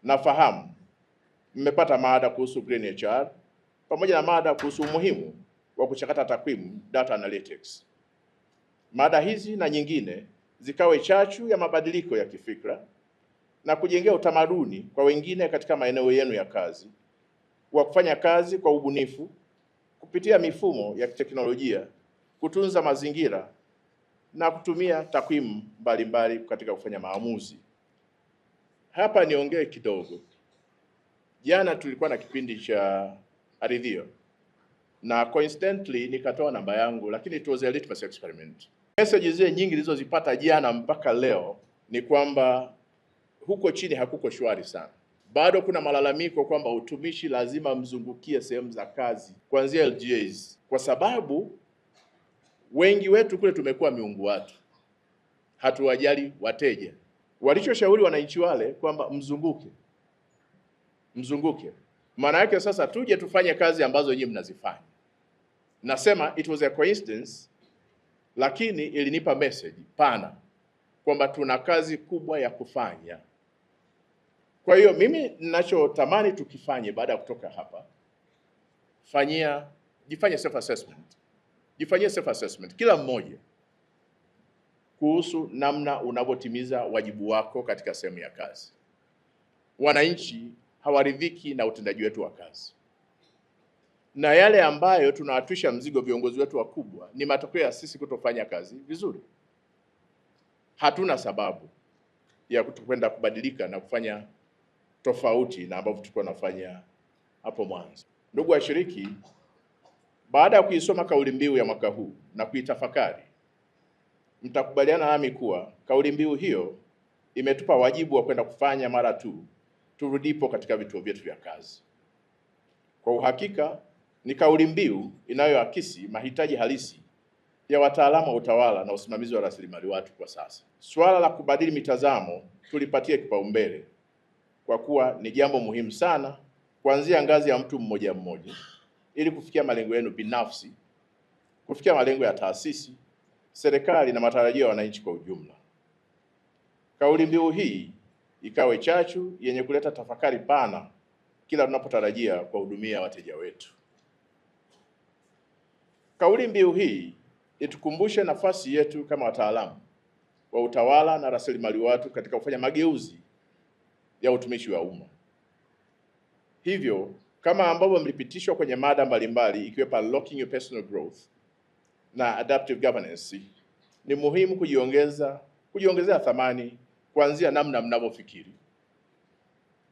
nafahamu mmepata mada kuhusu Green HR pamoja na mada kuhusu umuhimu wa kuchakata takwimu, data analytics. Mada hizi na nyingine zikawe chachu ya mabadiliko ya kifikra na kujengea utamaduni kwa wengine katika maeneo yenu ya kazi wa kufanya kazi kwa ubunifu kupitia mifumo ya teknolojia, kutunza mazingira na kutumia takwimu mbalimbali katika kufanya maamuzi. Hapa niongee kidogo. Jana tulikuwa na kipindi cha Aridhio na coincidentally nikatoa namba yangu, lakini it was a litmus experiment. Messages zile nyingi nilizozipata jana mpaka leo ni kwamba huko chini hakuko shwari sana. Bado kuna malalamiko kwamba utumishi lazima mzungukie sehemu za kazi kuanzia LGAs, kwa sababu wengi wetu kule tumekuwa miungu watu, hatuwajali wateja. Walichoshauri wananchi wale kwamba mzunguke. Maana yake sasa tuje tufanye kazi ambazo nyinyi mnazifanya. Nasema it was a coincidence, lakini ilinipa message pana kwamba tuna kazi kubwa ya kufanya. Kwa hiyo mimi ninachotamani tukifanye baada ya kutoka hapa, jifanye self assessment. Jifanyie self assessment kila mmoja kuhusu namna unavyotimiza wajibu wako katika sehemu ya kazi. Wananchi hawaridhiki na utendaji wetu wa kazi, na yale ambayo tunawatwisha mzigo viongozi wetu wakubwa ni matokeo ya sisi kutofanya kazi vizuri. Hatuna sababu ya kutokwenda kubadilika na kufanya tofauti na ambavyo tulikuwa tunafanya hapo mwanzo. Ndugu washiriki, baada ya kuisoma kauli mbiu ya mwaka huu na kuitafakari, mtakubaliana nami kuwa kauli mbiu hiyo imetupa wajibu wa kwenda kufanya mara tu turudipo katika vituo vyetu vya kazi. Kwa uhakika ni kauli mbiu inayoakisi mahitaji halisi ya wataalamu wa utawala na usimamizi wa rasilimali watu kwa sasa. Suala la kubadili mitazamo tulipatie kipaumbele kwa kuwa ni jambo muhimu sana kuanzia ngazi ya mtu mmoja mmoja ili kufikia malengo yenu binafsi, kufikia malengo ya taasisi, serikali na matarajio ya wananchi kwa ujumla. Kauli mbiu hii ikawe chachu yenye kuleta tafakari pana kila tunapotarajia kuwahudumia wateja wetu. Kauli mbiu hii itukumbushe nafasi yetu kama wataalamu wa utawala na rasilimali watu katika kufanya mageuzi ya utumishi wa umma. Hivyo, kama ambavyo mlipitishwa kwenye mada mbalimbali ikiwepo Unlocking Your Personal Growth na Adaptive Governance, ni muhimu kujiongezea thamani kuanzia namna mnavyofikiri,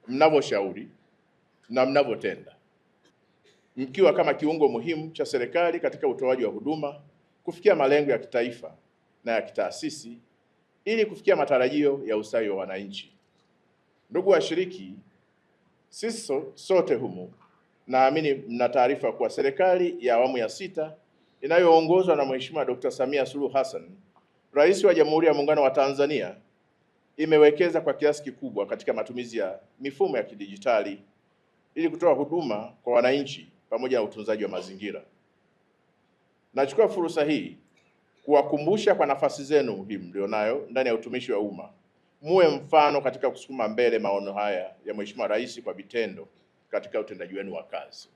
mnavyoshauri na mnavyotenda, mkiwa kama kiungo muhimu cha serikali katika utoaji wa huduma kufikia malengo ya kitaifa na ya kitaasisi ili kufikia matarajio ya ustawi wa wananchi. Ndugu washiriki, sisi sote humu naamini mna taarifa kuwa serikali ya awamu ya 6 inayoongozwa na Mheshimiwa Dr. Samia Suluhu Hassan, Rais wa Jamhuri ya Muungano wa Tanzania, imewekeza kwa kiasi kikubwa katika matumizi ya mifumo ya kidijitali ili kutoa huduma kwa wananchi pamoja na utunzaji wa mazingira. Nachukua fursa hii kuwakumbusha kwa nafasi zenu muhimu mlionayo ndani ya utumishi wa umma, muwe mfano katika kusukuma mbele maono haya ya Mheshimiwa Rais kwa vitendo katika utendaji wenu wa kazi.